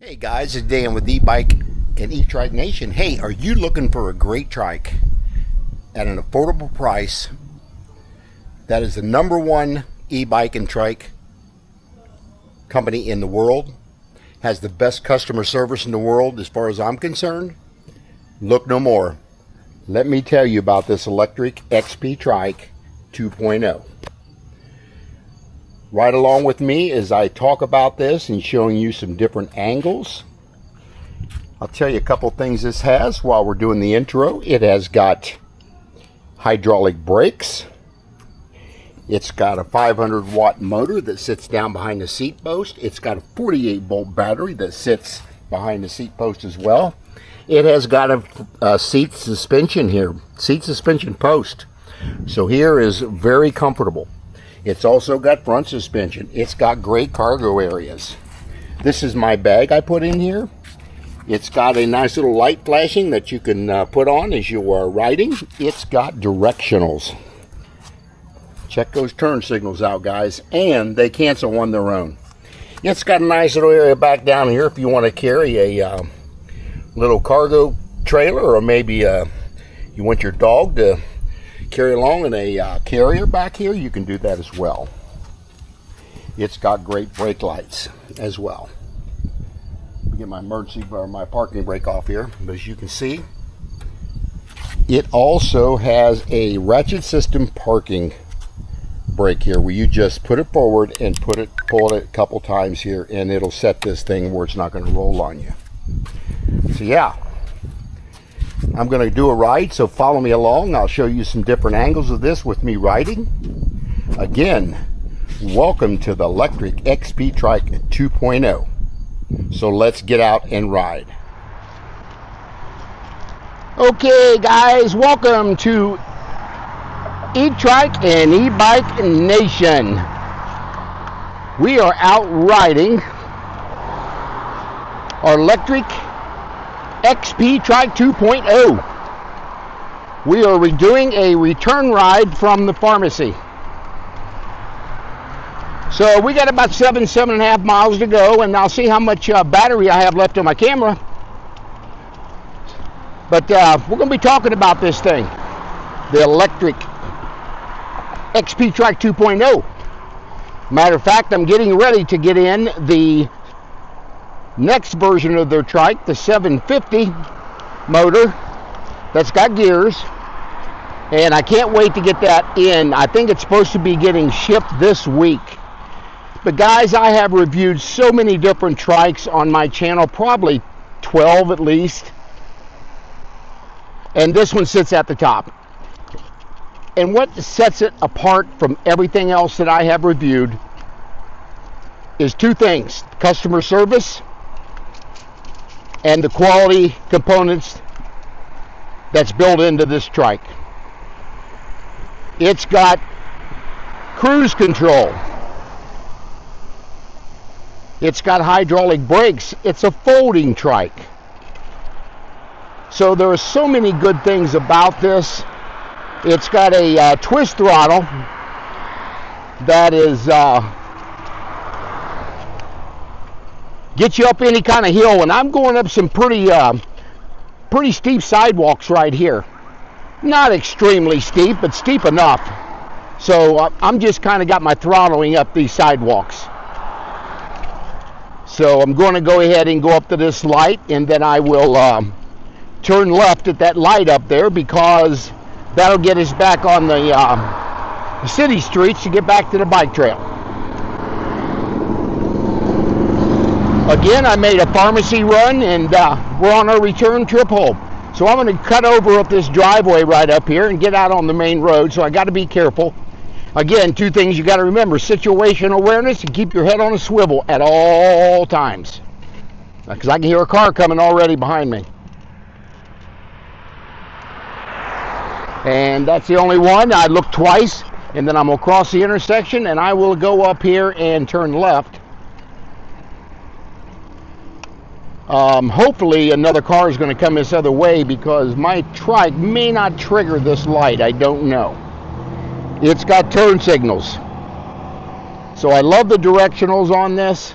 Hey guys, it's Dan with e-bike and e-trike nation. Hey, are you looking for a great trike at an affordable price? That is the #1 e-bike and trike company in the world, has the best customer service in the world as far as I'm concerned. Look no more. Let me tell you about this Lectric XP Trike 2.0. Right along with me as I talk about this and showing you some different angles. I'll tell you a couple things this has while we're doing the intro. It has got hydraulic brakes. It's got a 500 watt motor that sits down behind the seat post. It's got a 48 volt battery that sits behind the seat post as well. It has got a seat suspension here, seat suspension post. So here is very comfortable. It's also got front suspension. It's got great cargo areas. This is my bag I put in here. It's got a nice little light flashing that you can put on as you are riding. It's got directionals. Check those turn signals out, guys, and they cancel on their own. It's got a nice little area back down here if you want to carry a little cargo trailer, or maybe you want your dog to carry along in a carrier back here. You can do that as well. It's got great brake lights as well. Let me get my emergency or my parking brake off here. But as you can see, it also has a ratchet system parking brake here, where you just put it forward and pull it a couple times here, and it'll set this thing where it's not going to roll on you. So yeah, I'm going to do a ride, so follow me along. I'll show you some different angles of this with me riding. Again, welcome to the Lectric XP Trike 2.0. So let's get out and ride. Okay guys, welcome to e-trike and e-bike nation. We are out riding our Lectric XP Trike 2.0. We are doing a return ride from the pharmacy. So we got about 7.5 miles to go, and I'll see how much battery I have left on my camera. But we're going to be talking about this thing, the Lectric XP Trike 2.0. Matter of fact, I'm getting ready to get in the next version of their trike, the 750 motor that's got gears, and I can't wait to get that in. I think it's supposed to be getting shipped this week. But guys, I have reviewed so many different trikes on my channel, probably 12 at least, and this one sits at the top. And what sets it apart from everything else that I have reviewed is two things: customer service and the quality components that's built into this trike. It's got cruise control. It's got hydraulic brakes. It's a folding trike. So there are so many good things about this. It's got a twist throttle that is get you up any kind of hill, and I'm going up some pretty steep sidewalks right here. Not extremely steep, but steep enough. So I'm just kind of got my throttling up these sidewalks. So I'm going to go ahead and go up to this light, and then I will turn left at that light up there, because that'll get us back on the city streets to get back to the bike trail. Again, I made a pharmacy run, and we're on our return trip home. So I'm going to cut over up this driveway right up here and get out on the main road, so I got to be careful. Again, two things you got to remember: situational awareness, and keep your head on a swivel at all times. Because I can hear a car coming already behind me. And that's the only one. I look twice, and then I'm going to cross the intersection, and I will go up here and turn left. Hopefully another car is going to come this other way, because my trike may not trigger this light. I don't know. It's got turn signals. So I love the directionals on this.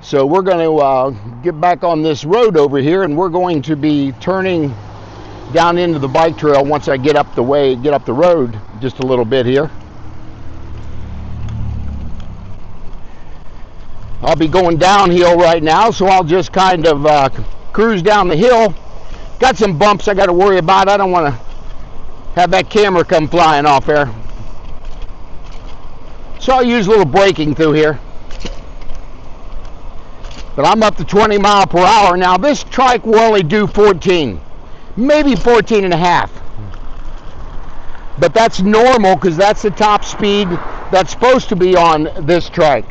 So we're going to get back on this road over here, and we're going to be turning down into the bike trail once I get up the road just a little bit here. I'll be going downhill right now, so I'll just kind of cruise down the hill. Got some bumps I got to worry about. I don't want to have that camera come flying off there. So I'll use a little braking through here. But I'm up to 20 miles per hour. Now this trike will only do 14, maybe 14 and a half. But that's normal because that's the top speed that's supposed to be on this trike.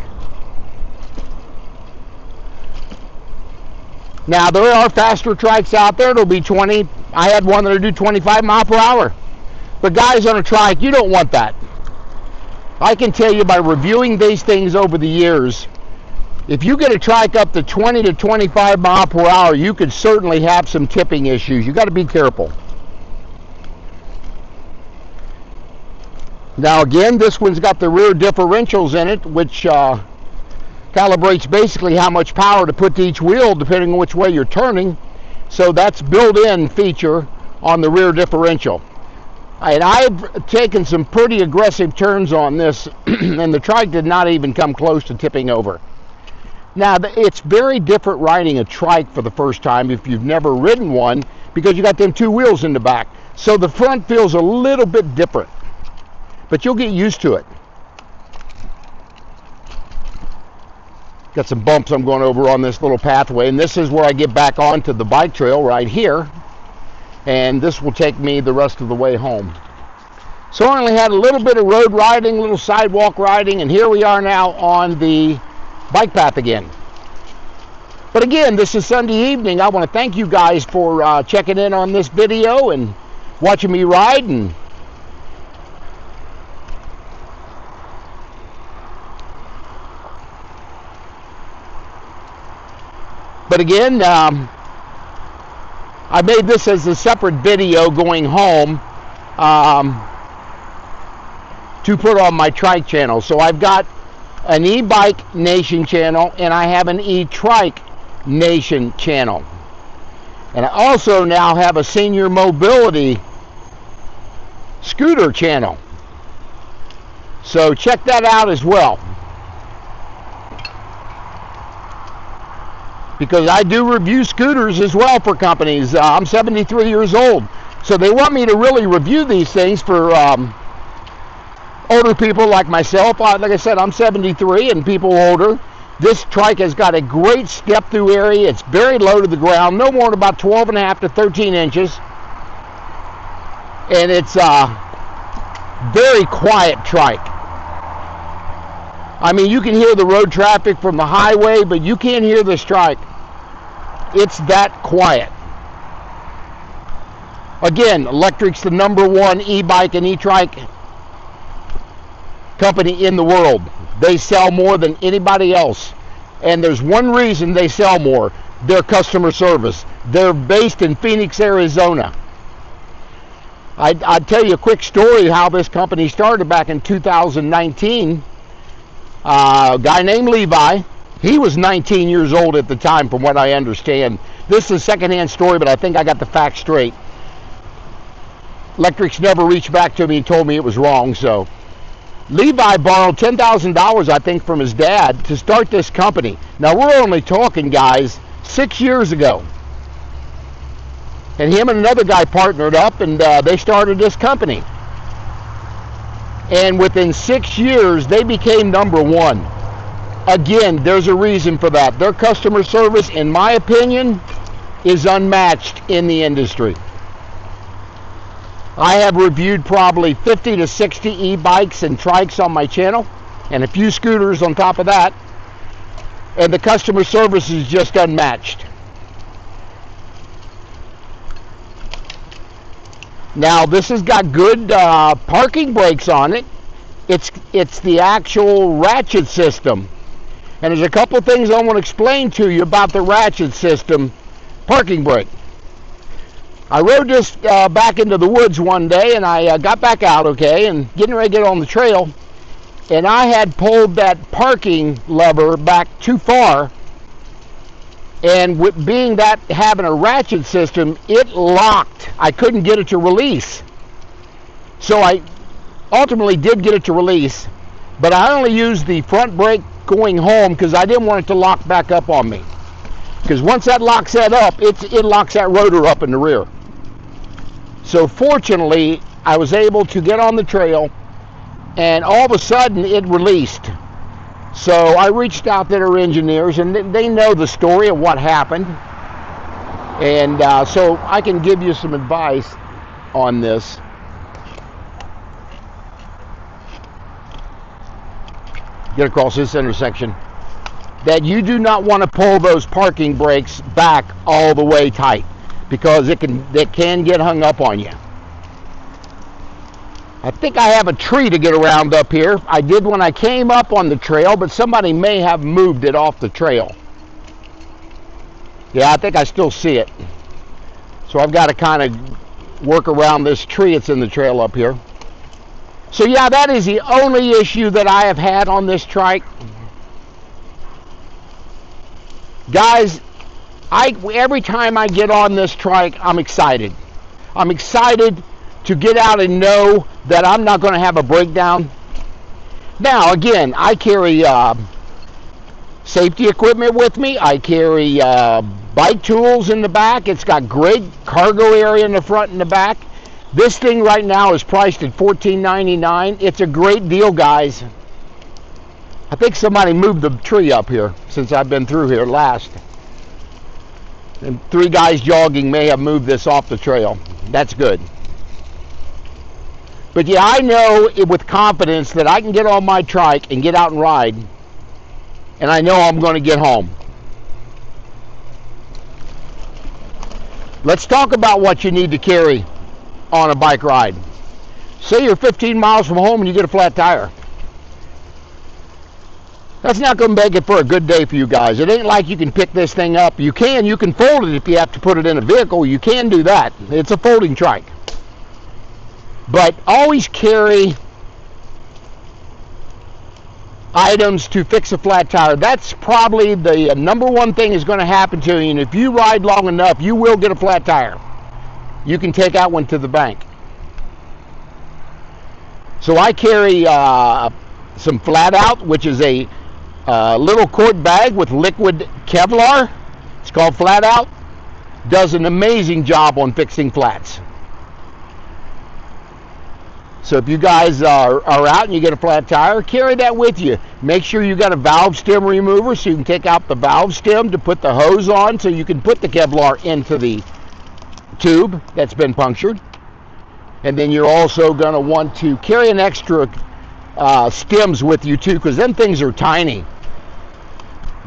Now there are faster trikes out there. It'll be 20. I had one that'll do 25 miles per hour. But guys, on a trike, you don't want that. I can tell you by reviewing these things over the years, if you get a trike up to 20 to 25 miles per hour, you could certainly have some tipping issues. You got to be careful. Now again, this one's got the rear differentials in it, which calibrates basically how much power to put to each wheel depending on which way you're turning. So that's built-in feature on the rear differential. And I've taken some pretty aggressive turns on this and the trike did not even come close to tipping over. Now it's very different riding a trike for the first time if you've never ridden one, because you got them two wheels in the back. So the front feels a little bit different, but you'll get used to it. Got some bumps I'm going over on this little pathway, and this is where I get back onto the bike trail right here, and this will take me the rest of the way home. So I only had a little bit of road riding, a little sidewalk riding, and here we are now on the bike path again. But again, this is Sunday evening. I want to thank you guys for checking in on this video and watching me ride. But again, I made this as a separate video going home to put on my Trike channel. So I've got an e-bike nation channel and I have an e-trike nation channel. And I also now have a senior mobility scooter channel. So check that out as well, because I do review scooters as well for companies. I'm 73 years old, so they want me to really review these things for older people like myself. Like I said, I'm 73 and people older. This trike has got a great step through area. It's very low to the ground, no more than about 12.5 to 13 inches. And it's a very quiet trike. I mean, you can hear the road traffic from the highway, but you can't hear this trike. It's that quiet. Again, Lectric's the #1 e-bike and e-trike company in the world. They sell more than anybody else. And there's one reason they sell more: their customer service. They're based in Phoenix, Arizona. I'd tell you a quick story how this company started back in 2019. A guy named Levi. He was 19 years old at the time, from what I understand. This is a secondhand story, but I think I got the facts straight. Lectric's never reached back to me and told me it was wrong. So Levi borrowed $10,000, I think, from his dad to start this company. Now we're only talking, guys, 6 years ago. And him and another guy partnered up, and they started this company. And within 6 years, they became #1. Again, there's a reason for that. Their customer service, in my opinion, is unmatched in the industry. I have reviewed probably 50 to 60 e-bikes and trikes on my channel, and a few scooters on top of that. And the customer service is just unmatched. Now, this has got good parking brakes on it. It's the actual ratchet system. And there's a couple of things I want to explain to you about the ratchet system parking brake. I rode this back into the woods one day, and I got back out, okay, and getting ready to get on the trail, and I had pulled that parking lever back too far, And with being that having a ratchet system, it locked. I couldn't get it to release. So I ultimately did get it to release, but I only used the front brake going home because I didn't want it to lock back up on me. Because once that locks that up, it locks that rotor up in the rear. So fortunately, I was able to get on the trail, and all of a sudden it released. So I reached out to their engineers, and they know the story of what happened. And so I can give you some advice on this. Get across this intersection. That you do not want to pull those parking brakes back all the way tight, because it can get hung up on you. I think I have a tree to get around up here. I did when I came up on the trail, but somebody may have moved it off the trail. Yeah, I think I still see it. So I've got to kind of work around this tree that's in the trail up here. So yeah, that is the only issue that I have had on this trike. Guys, every time I get on this trike, I'm excited. I'm excited to get out and know that I'm not going to have a breakdown. Now, again, I carry safety equipment with me. I carry bike tools in the back. It's got great cargo area in the front and the back. This thing right now is priced at $14.99. It's a great deal, guys. I think somebody moved the tree up here since I've been through here last. And 3 guys jogging may have moved this off the trail. That's good. But yeah, I know with confidence that I can get on my trike and get out and ride. And I know I'm going to get home. Let's talk about what you need to carry on a bike ride. Say you're 15 miles from home and you get a flat tire. That's not going to make it for a good day for you guys. It ain't like you can pick this thing up. You can fold it if you have to put it in a vehicle. You can do that. It's a folding trike. But always carry items to fix a flat tire. That's probably the number one thing is going to happen to you. And if you ride long enough, you will get a flat tire. You can take that one to the bank. So I carry some Flat Out, which is a little quart bag with liquid Kevlar. It's called Flat Out. Does an amazing job on fixing flats. So if you guys are out and you get a flat tire, carry that with you. Make sure you got a valve stem remover so you can take out the valve stem to put the hose on so you can put the Kevlar into the tube that's been punctured. And then you're also going to want to carry an extra stems with you too, because them things are tiny.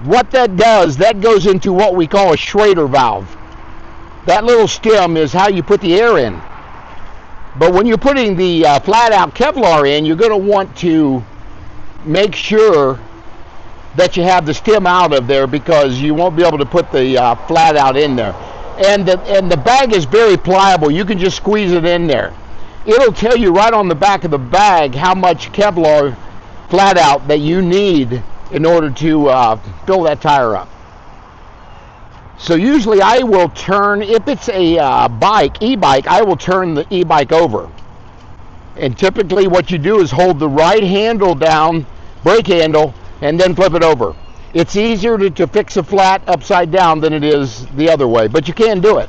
What that does, that goes into what we call a Schrader valve. That little stem is how you put the air in. But when you're putting the Flat Out Kevlar in, you're going to want to make sure that you have the stem out of there, because you won't be able to put the Flat Out in there. And the bag is very pliable. You can just squeeze it in there. It'll tell you right on the back of the bag how much Kevlar Flat Out that you need in order to fill that tire up. So usually I will turn, if it's a e-bike, I will turn the e-bike over. And typically what you do is hold the right handle down, brake handle, and then flip it over. It's easier to fix a flat upside down than it is the other way, but you can do it.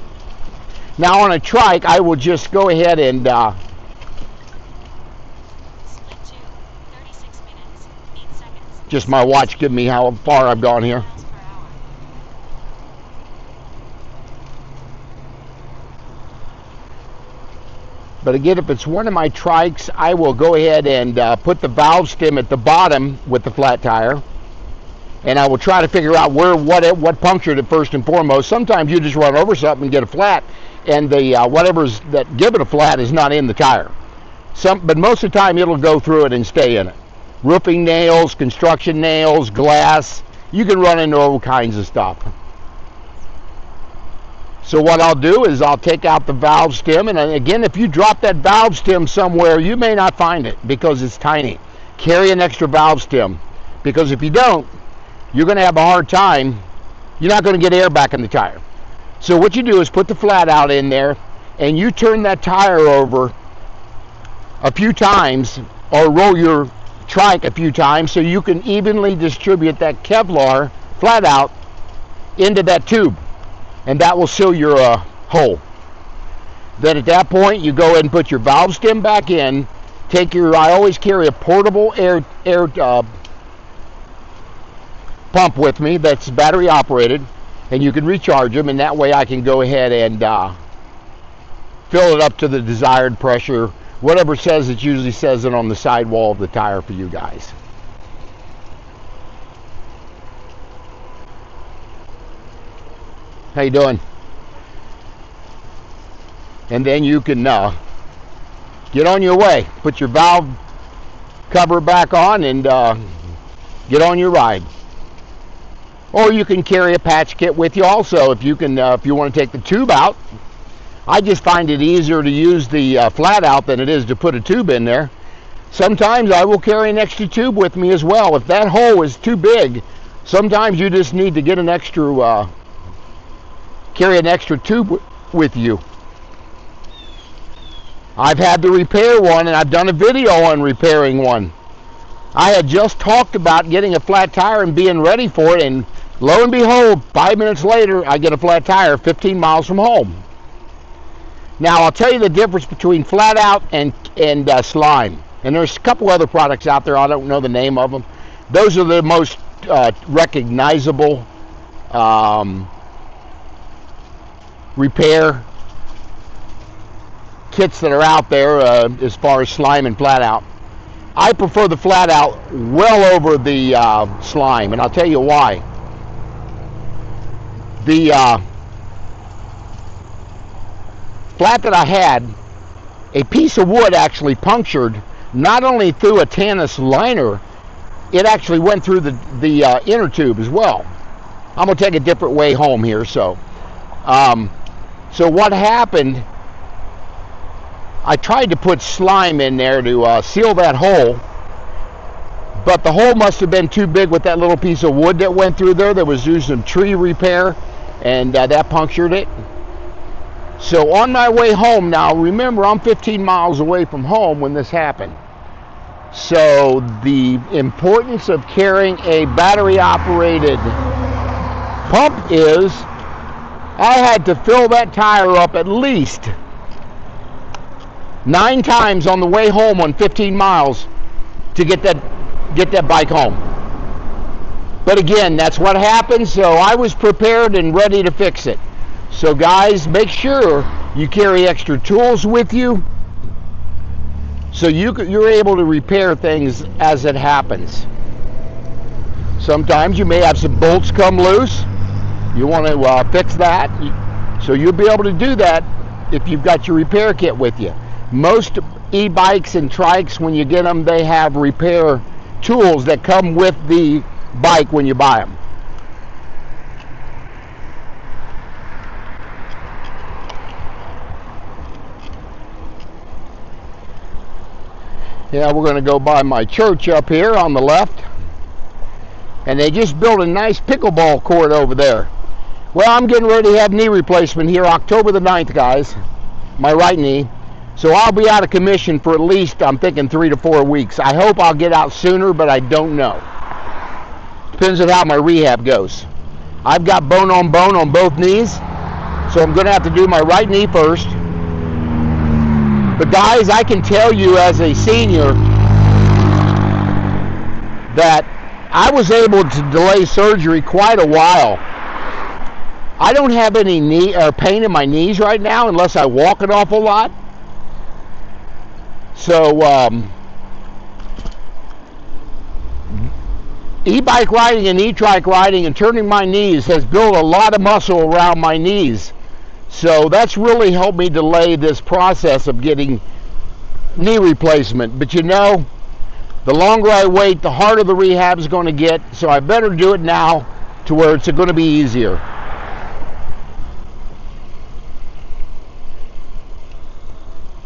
Now on a trike, I will just go ahead and just my watch giving me how far I've gone here. But again, if it's one of my trikes, I will go ahead and put the valve stem at the bottom with the flat tire. And I will try to figure out what punctured it first and foremost. Sometimes you just run over something and get a flat, and the whatever's that give it a flat is not in the tire. But most of the time it'll go through it and stay in it. Roofing nails, construction nails, glass. You can run into all kinds of stuff. So what I'll do is I'll take out the valve stem, and again, if you drop that valve stem somewhere, you may not find it because it's tiny. Carry an extra valve stem, because if you don't, you're going to have a hard time you're not going to get air back in the tire. So what you do is put the flat out in there, and you turn that tire over a few times, or roll your trike a few times, so you can evenly distribute that Kevlar flat out into that tube, and that will seal your hole. Then at that point, you go ahead and put your valve stem back in. I always carry a portable air pump with me that's battery operated, and you can recharge them, and that way I can go ahead and fill it up to the desired pressure. Whatever says, it usually says it on the sidewall of the tire for you guys. How you doing? And then you can get on your way. Put your valve cover back on and get on your ride. Or you can carry a patch kit with you also if you want to take the tube out. I just find it easier to use the flat out than it is to put a tube in there. Sometimes I will carry an extra tube with me as well. If that hole is too big, sometimes you just need to get an extra, carry an extra tube with you. I've had to repair one, and I've done a video on repairing one. I had just talked about getting a flat tire and being ready for it, and lo and behold, 5 minutes later, I get a flat tire 15 miles from home. Now, I'll tell you the difference between flat out and slime. And there's a couple other products out there. I don't know the name of them. Those are the most recognizable repair kits that are out there as far as slime and flat out. I prefer the flat out well over the slime, and I'll tell you why. The flat that I had, a piece of wood actually punctured not only through a Tannis liner, it actually went through the inner tube as well. I'm going to take a different way home here. So what happened, I tried to put slime in there to seal that hole, but the hole must have been too big with that little piece of wood that went through there. That was used in tree repair, and that punctured it. So on my way home now, remember I'm 15 miles away from home when this happened. So the importance of carrying a battery operated pump is I had to fill that tire up at least 9 times on the way home on 15 miles to get that bike home. But again, that's what happened, so I was prepared and ready to fix it. So guys, make sure you carry extra tools with you so you're able to repair things as it happens. Sometimes you may have some bolts come loose. You want to fix that. So you'll be able to do that if you've got your repair kit with you. Most e-bikes and trikes, when you get them, they have repair tools that come with the bike when you buy them. Yeah, we're going to go by my church up here on the left. And they just built a nice pickleball court over there. Well, I'm getting ready to have knee replacement here October the 9th, guys. My right knee. So I'll be out of commission for at least, I'm thinking, 3 to 4 weeks. I hope I'll get out sooner, but I don't know. Depends on how my rehab goes. I've got bone on both knees. So I'm going to have to do my right knee first. But guys, I can tell you as a senior that I was able to delay surgery quite a while. I don't have any knee or pain in my knees right now unless I walk an awful lot. So e-bike riding and e-trike riding and turning my knees has built a lot of muscle around my knees. So that's really helped me delay this process of getting knee replacement. But you know, the longer I wait, the harder the rehab is going to get. So I better do it now to where it's going to be easier.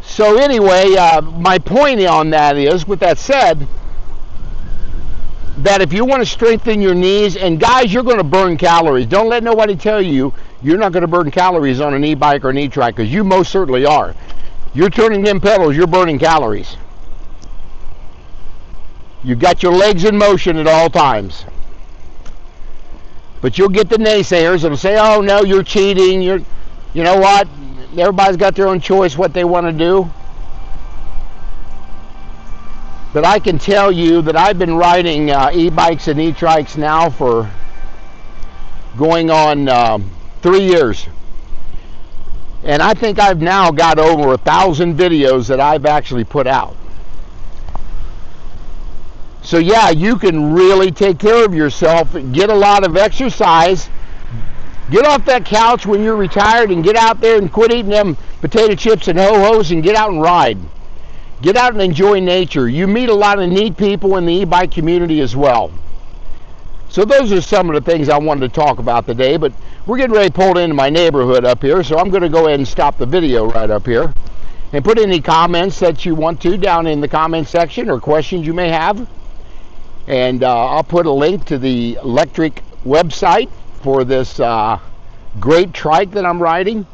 So anyway, my point on that is, with that said, that if you want to strengthen your knees, and guys, you're going to burn calories. Don't let nobody tell you you're not going to burn calories on an e-bike or an e-trike, because you most certainly are. You're turning them pedals, you're burning calories. You've got your legs in motion at all times. But you'll get the naysayers that'll say, oh no, you're cheating, you know what? Everybody's got their own choice what they want to do. But I can tell you that I've been riding e-bikes and e-trikes now for going on 3 years. And I think I've now got over 1,000 videos that I've actually put out. So yeah, you can really take care of yourself, get a lot of exercise, get off that couch when you're retired and get out there and quit eating them potato chips and ho-hos and get out and ride. Get out and enjoy nature. You meet a lot of neat people in the e-bike community as well. So those are some of the things I wanted to talk about today, but we're getting ready to pull into my neighborhood up here, so I'm going to go ahead and stop the video right up here and put any comments that you want to down in the comment section or questions you may have. And I'll put a link to the Lectric website for this great trike that I'm riding.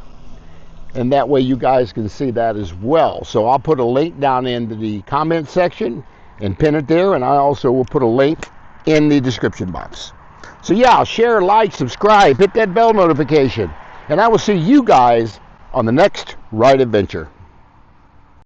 And that way you guys can see that as well. So I'll put a link down into the comment section and pin it there. And I also will put a link in the description box. So yeah, share, like, subscribe, hit that bell notification. And I will see you guys on the next ride adventure.